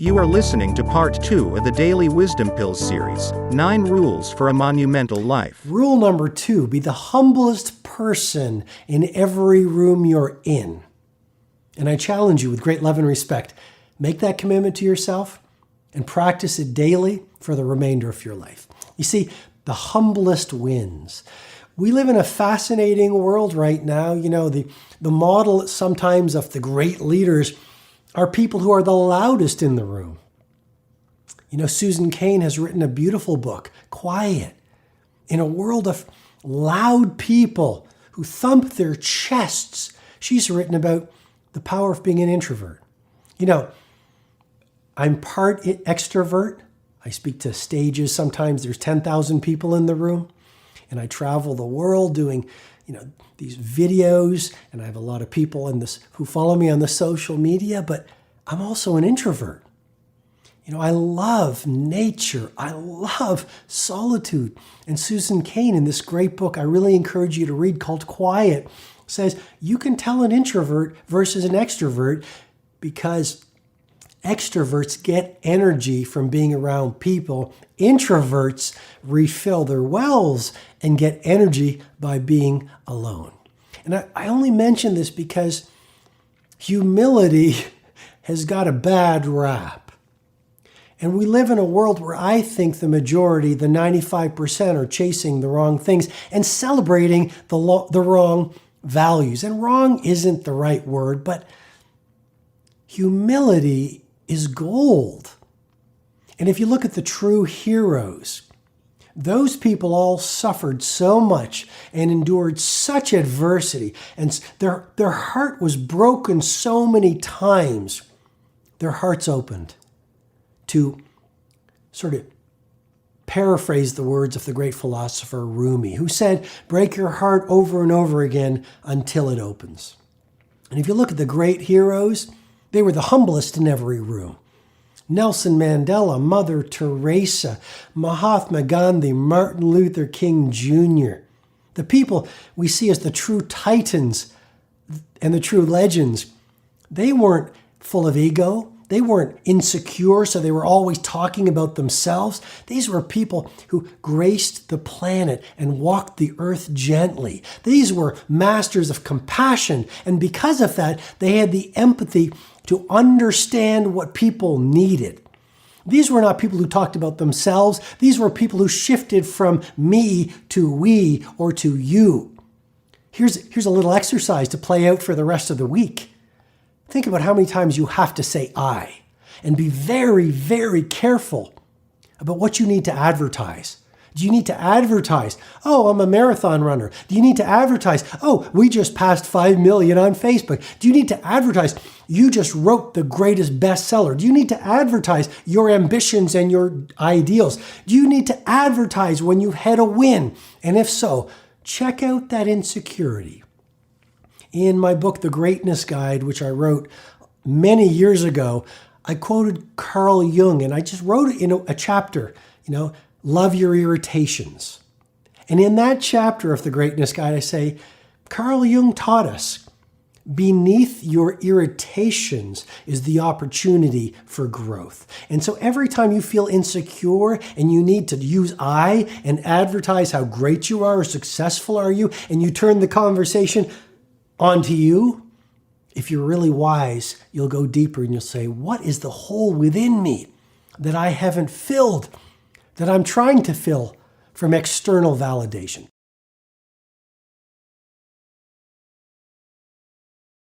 You are listening to part 2 of the Daily Wisdom Pills series, 9 Rules for a Monumental Life. Rule number 2, be the humblest person in every room you're in. And I challenge you with great love and respect, make that commitment to yourself and practice it daily for the remainder of your life. You see, the humblest wins. We live in a fascinating world right now. You know, the model sometimes of the great leaders are people who are the loudest in the room. You know, Susan Cain has written a beautiful book, Quiet. In a world of loud people who thump their chests, she's written about the power of being an introvert. You know, I'm part extrovert. I speak to stages. Sometimes there's 10,000 people in the room. And I travel the world doing, these videos, and I have a lot of people who follow me on the social media, but I'm also an introvert. I love nature. I love solitude. And Susan Cain, in this great book I really encourage you to read called Quiet, says you can tell an introvert versus an extrovert because extroverts get energy from being around people. Introverts refill their wells and get energy by being alone. And I only mention this because humility has got a bad rap. And we live in a world where I think the majority, the 95%, are chasing the wrong things and celebrating the wrong values. And wrong isn't the right word, but humility is gold. And if you look at the true heroes, those people all suffered so much and endured such adversity, and their heart was broken so many times, their hearts opened. To sort of paraphrase the words of the great philosopher Rumi, who said, break your heart over and over again until it opens. And if you look at the great heroes, they were the humblest in every room. Nelson Mandela, Mother Teresa, Mahatma Gandhi, Martin Luther King Jr. The people we see as the true titans and the true legends, they weren't full of ego. They weren't insecure, so they were always talking about themselves. These were people who graced the planet and walked the earth gently. These were masters of compassion, and because of that, they had the empathy to understand what people needed. These were not people who talked about themselves. These were people who shifted from me to we or to you. Here's a little exercise to play out for the rest of the week. Think about how many times you have to say I, and be very, very careful about what you need to advertise. Do you need to advertise, oh, I'm a marathon runner? Do you need to advertise, oh, we just passed 5 million on Facebook? Do you need to advertise, you just wrote the greatest bestseller? Do you need to advertise your ambitions and your ideals? Do you need to advertise when you've had a win? And if so, check out that insecurity. In my book, The Greatness Guide, which I wrote many years ago, I quoted Carl Jung, and I just wrote it in a chapter, love your irritations. And in that chapter of The Greatness Guide, I say, Carl Jung taught us, beneath your irritations is the opportunity for growth. And so every time you feel insecure and you need to use I and advertise how great you are or successful are you, and you turn the conversation onto you, if you're really wise, you'll go deeper and you'll say, what is the hole within me that I haven't filled, that I'm trying to fill from external validation?